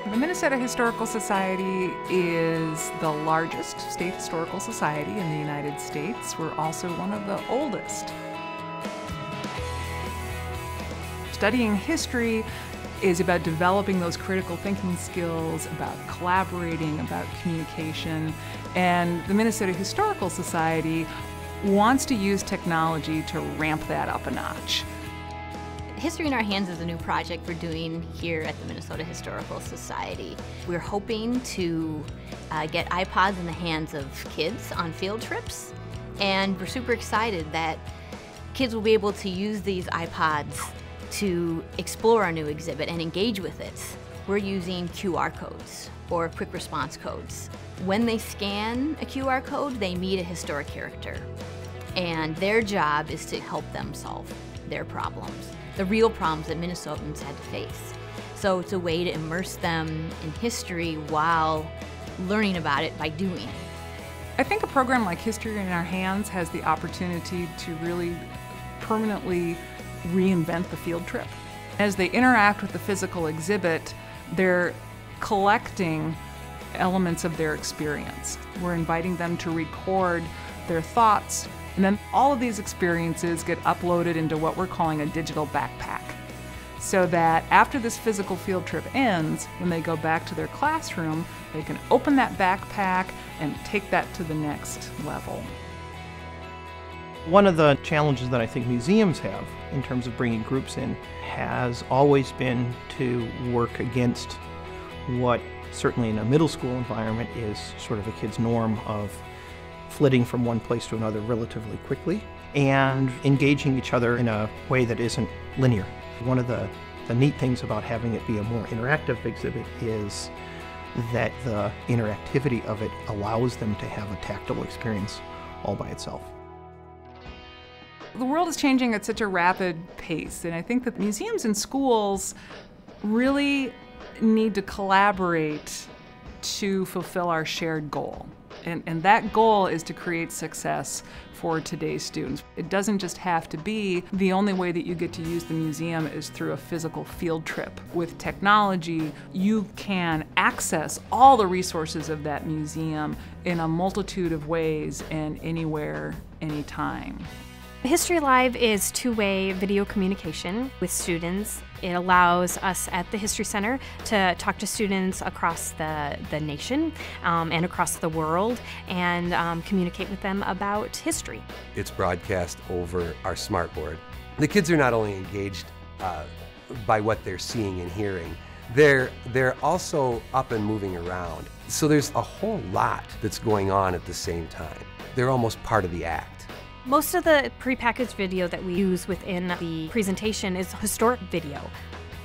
The Minnesota Historical Society is the largest state historical society in the United States. We're also one of the oldest. Studying history is about developing those critical thinking skills, about collaborating, about communication. And the Minnesota Historical Society wants to use technology to ramp that up a notch. History in Our Hands is a new project we're doing here at the Minnesota Historical Society. We're hoping to get iPods in the hands of kids on field trips, and we're super excited that kids will be able to use these iPods to explore our new exhibit and engage with it. We're using QR codes or quick response codes. When they scan a QR code, they meet a historic character, and their job is to help them solve their problems, the real problems that Minnesotans had to face. So it's a way to immerse them in history while learning about it by doing. I think a program like History in Our Hands has the opportunity to really permanently reinvent the field trip. As they interact with the physical exhibit, they're collecting elements of their experience. We're inviting them to record their thoughts, and then all of these experiences get uploaded into what we're calling a digital backpack, so that after this physical field trip ends, when they go back to their classroom, they can open that backpack and take that to the next level. One of the challenges that I think museums have in terms of bringing groups in has always been to work against what certainly in a middle school environment is sort of a kid's norm of flitting from one place to another relatively quickly and engaging each other in a way that isn't linear. One of the neat things about having it be a more interactive exhibit is that the interactivity of it allows them to have a tactile experience all by itself. The world is changing at such a rapid pace, and I think that museums and schools really need to collaborate to fulfill our shared goal. And that goal is to create success for today's students. It doesn't just have to be the only way that you get to use the museum is through a physical field trip. With technology, you can access all the resources of that museum in a multitude of ways and anywhere, anytime. History Live is two-way video communication with students. It allows us at the History Center to talk to students across the nation and across the world and communicate with them about history. It's broadcast over our smartboard. The kids are not only engaged by what they're seeing and hearing, they're also up and moving around. So there's a whole lot that's going on at the same time. They're almost part of the act. Most of the prepackaged video that we use within the presentation is historic video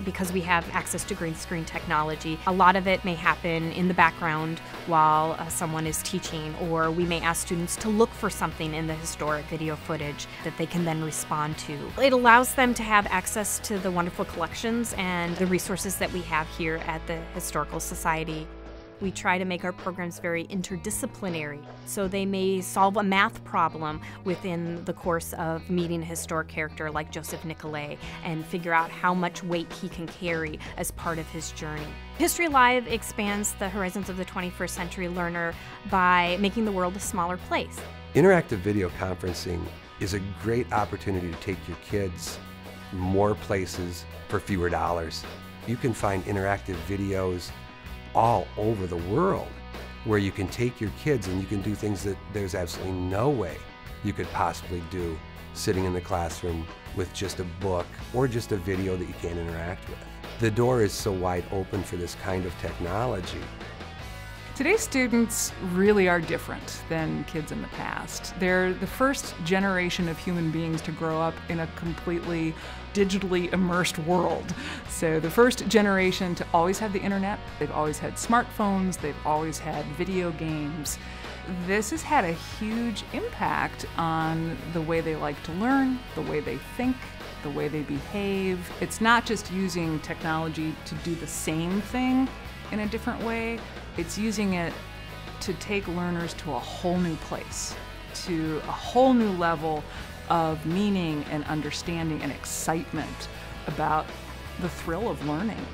because we have access to green screen technology. A lot of it may happen in the background while someone is teaching, or we may ask students to look for something in the historic video footage that they can then respond to. It allows them to have access to the wonderful collections and the resources that we have here at the Historical Society. We try to make our programs very interdisciplinary, so they may solve a math problem within the course of meeting a historic character like Joseph Nicolay and figure out how much weight he can carry as part of his journey. History Live expands the horizons of the 21st century learner by making the world a smaller place. Interactive video conferencing is a great opportunity to take your kids more places for fewer dollars. You can find interactive videos all over the world where you can take your kids and you can do things that there's absolutely no way you could possibly do sitting in the classroom with just a book or just a video that you can't interact with. The door is so wide open for this kind of technology. Today's students really are different than kids in the past. They're the first generation of human beings to grow up in a completely digitally immersed world. So the first generation to always have the internet, they've always had smartphones, they've always had video games. This has had a huge impact on the way they like to learn, the way they think, the way they behave. It's not just using technology to do the same thing in a different way, it's using it to take learners to a whole new place, to a whole new level of meaning and understanding and excitement about the thrill of learning.